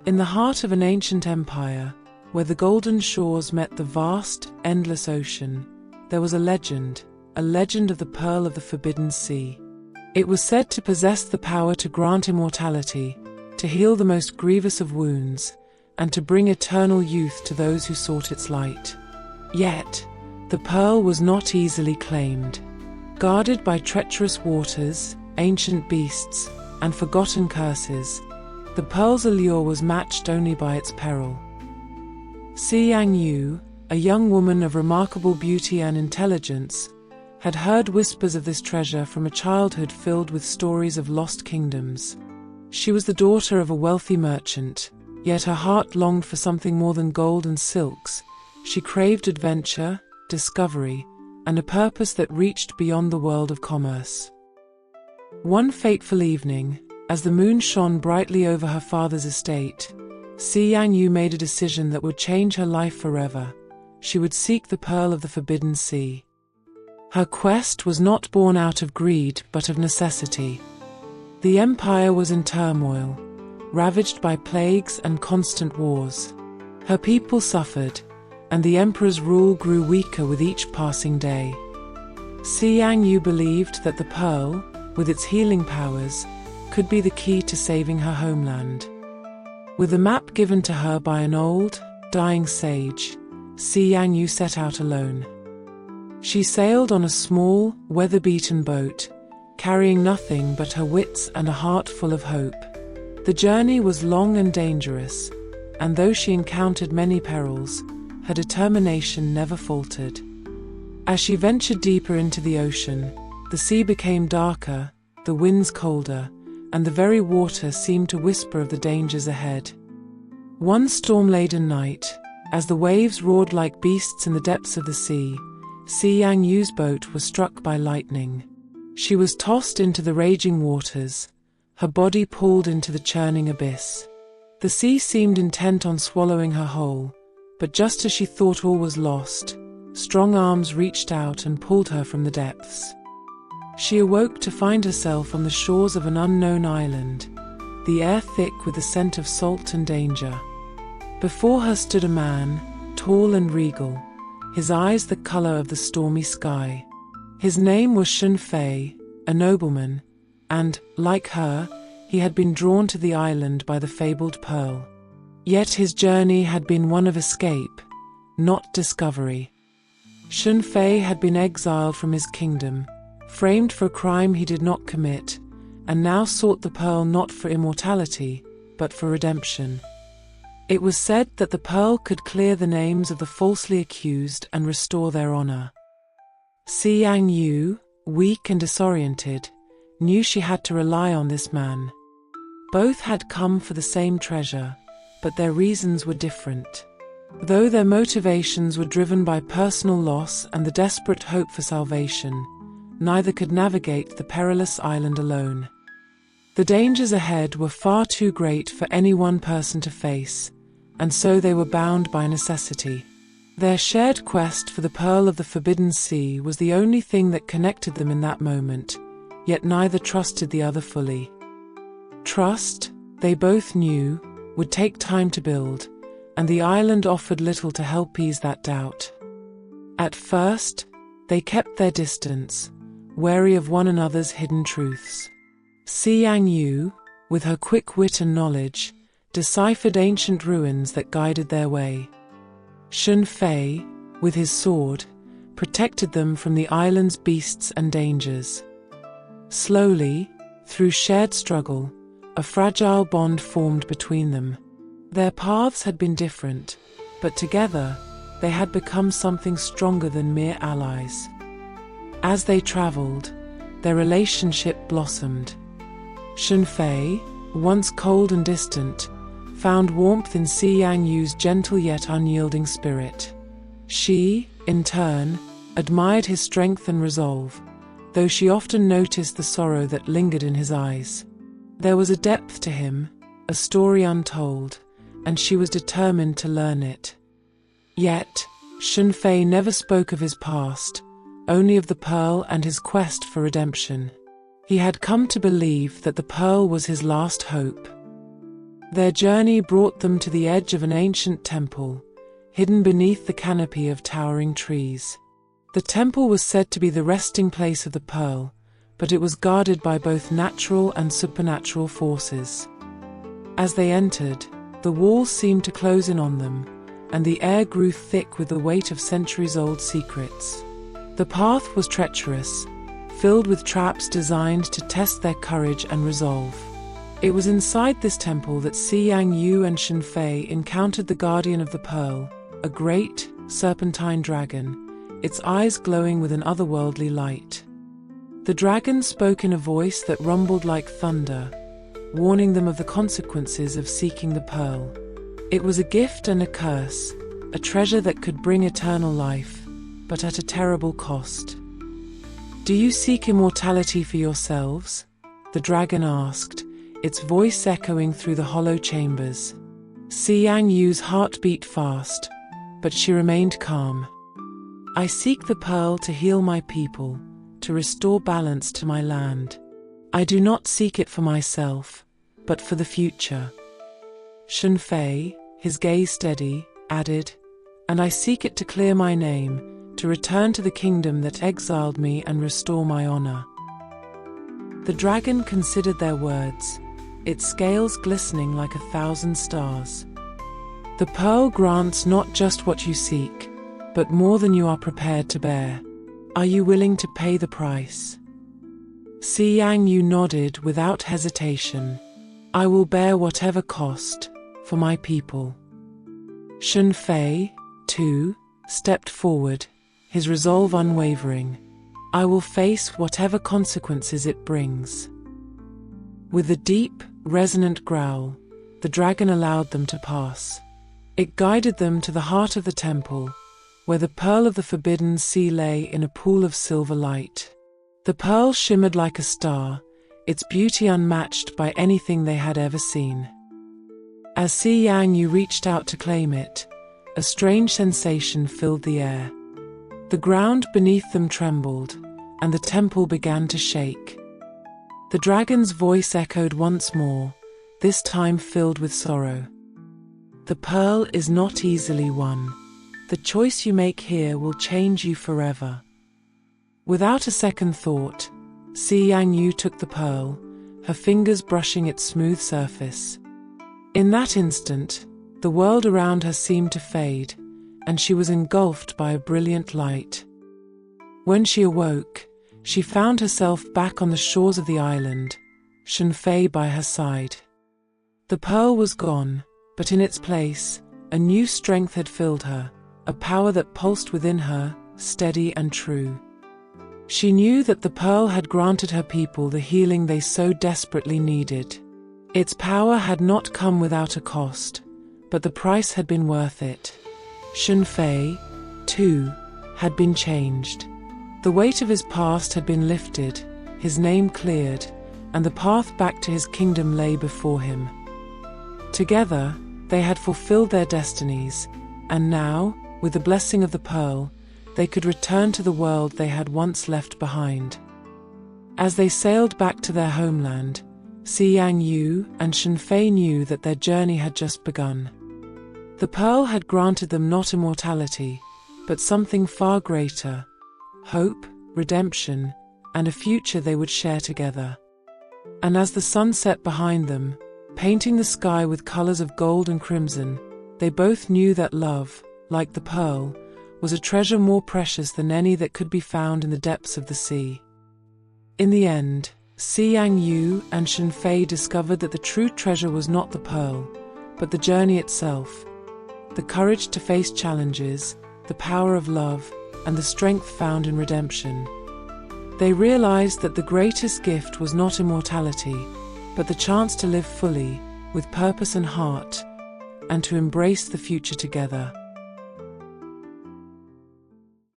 In the heart of an ancient empire, where the golden shores met the vast, endless ocean, there was a legend of the Pearl of the Forbidden Sea. It was said to possess the power to grant immortality, to heal the most grievous of wounds, and to bring eternal youth to those who sought its light. Yet, the pearl was not easily claimed. Guarded by treacherous waters, ancient beasts, and forgotten curses, the pearl's allure was matched only by its peril. Seeyan Yu, a young woman of remarkable beauty and intelligence, had heard whispers of this treasure from a childhood filled with stories of lost kingdoms. She was the daughter of a wealthy merchant, yet her heart longed for something more than gold and silks. She craved adventure, discovery, and a purpose that reached beyond the world of commerce. One fateful evening, as the moon shone brightly over her father's estate, Seeyan Yu made a decision that would change her life forever. She would seek the Pearl of the Forbidden Sea. Her quest was not born out of greed, but of necessity. The empire was in turmoil, ravaged by plagues and constant wars. Her people suffered, and the emperor's rule grew weaker with each passing day. Seeyan Yu believed that the pearl, with its healing powers, could be the key to saving her homeland. With a map given to her by an old, dying sage, Seeyan Yu set out alone. She sailed on a small, weather-beaten boat, carrying nothing but her wits and a heart full of hope. The journey was long and dangerous, and though she encountered many perils, her determination never faltered. As she ventured deeper into the ocean, the sea became darker, the winds colder, and the very water seemed to whisper of the dangers ahead. One storm-laden night, as the waves roared like beasts in the depths of the sea, Seeyan Yu's boat was struck by lightning. She was tossed into the raging waters, her body pulled into the churning abyss. The sea seemed intent on swallowing her whole, but just as she thought all was lost, strong arms reached out and pulled her from the depths. She awoke to find herself on the shores of an unknown island, the air thick with the scent of salt and danger. Before her stood a man, tall and regal, his eyes the color of the stormy sky. His name was Shen Fei, a nobleman, and, like her, he had been drawn to the island by the fabled pearl. Yet his journey had been one of escape, not discovery. Shen Fei had been exiled from his kingdom, framed for a crime he did not commit, and now sought the pearl not for immortality, but for redemption. It was said that the pearl could clear the names of the falsely accused and restore their honor. Seeyan Yu, weak and disoriented, knew she had to rely on this man. Both had come for the same treasure, but their reasons were different. Though their motivations were driven by personal loss and the desperate hope for salvation, neither could navigate the perilous island alone. The dangers ahead were far too great for any one person to face, and so they were bound by necessity. Their shared quest for the Pearl of the Forbidden Sea was the only thing that connected them in that moment, yet neither trusted the other fully. Trust, they both knew, would take time to build, and the island offered little to help ease that doubt. At first, they kept their distance, wary of one another's hidden truths. Seeyan Yu, with her quick wit and knowledge, deciphered ancient ruins that guided their way. Shen Fei, with his sword, protected them from the island's beasts and dangers. Slowly, through shared struggle, a fragile bond formed between them. Their paths had been different, but together, they had become something stronger than mere allies. As they traveled, their relationship blossomed. Shen Fei, once cold and distant, found warmth in Seeyan Yu's gentle yet unyielding spirit. She, in turn, admired his strength and resolve, though she often noticed the sorrow that lingered in his eyes. There was a depth to him, a story untold, and she was determined to learn it. Yet, Shen Fei never spoke of his past, only of the pearl and his quest for redemption. He had come to believe that the pearl was his last hope. Their journey brought them to the edge of an ancient temple, hidden beneath the canopy of towering trees. The temple was said to be the resting place of the pearl, but it was guarded by both natural and supernatural forces. As they entered, the walls seemed to close in on them, and the air grew thick with the weight of centuries-old secrets. The path was treacherous, filled with traps designed to test their courage and resolve. It was inside this temple that Seeyan Yu and Shen Fei encountered the guardian of the pearl, a great, serpentine dragon, its eyes glowing with an otherworldly light. The dragon spoke in a voice that rumbled like thunder, warning them of the consequences of seeking the pearl. It was a gift and a curse, a treasure that could bring eternal life, but at a terrible cost. "Do you seek immortality for yourselves?" the dragon asked, its voice echoing through the hollow chambers. Seeyan Yu's heart beat fast, but she remained calm. "I seek the pearl to heal my people, to restore balance to my land. I do not seek it for myself, but for the future." Shen Fei, his gaze steady, added, "And I seek it to clear my name, to return to the kingdom that exiled me and restore my honor." The dragon considered their words, its scales glistening like 1,000 stars. "The pearl grants not just what you seek, but more than you are prepared to bear. Are you willing to pay the price?" Seeyan Yu nodded without hesitation. "I will bear whatever cost, for my people." Shen Fei, too, stepped forward, his resolve unwavering. "I will face whatever consequences it brings." With a deep, resonant growl, the dragon allowed them to pass. It guided them to the heart of the temple, where the pearl of the forbidden sea lay in a pool of silver light. The pearl shimmered like a star, its beauty unmatched by anything they had ever seen. As Seeyan Yu reached out to claim it, a strange sensation filled the air. The ground beneath them trembled, and the temple began to shake. The dragon's voice echoed once more, this time filled with sorrow. "The pearl is not easily won. The choice you make here will change you forever." Without a second thought, Seeyan Yu took the pearl, her fingers brushing its smooth surface. In that instant, the world around her seemed to fade, and she was engulfed by a brilliant light. When she awoke, she found herself back on the shores of the island, Shen Fei by her side. The pearl was gone, but in its place, a new strength had filled her, a power that pulsed within her, steady and true. She knew that the pearl had granted her people the healing they so desperately needed. Its power had not come without a cost, but the price had been worth it. Shen Fei, too, had been changed. The weight of his past had been lifted, his name cleared, and the path back to his kingdom lay before him. Together, they had fulfilled their destinies, and now, with the blessing of the pearl, they could return to the world they had once left behind. As they sailed back to their homeland, Seeyan Yu and Shen Fei knew that their journey had just begun. The pearl had granted them not immortality, but something far greater: hope, redemption, and a future they would share together. And as the sun set behind them, painting the sky with colors of gold and crimson, they both knew that love, like the pearl, was a treasure more precious than any that could be found in the depths of the sea. In the end, Seeyan Yu and Shen Fei discovered that the true treasure was not the pearl, but the journey itself, the courage to face challenges, the power of love, and the strength found in redemption. They realized that the greatest gift was not immortality, but the chance to live fully, with purpose and heart, and to embrace the future together.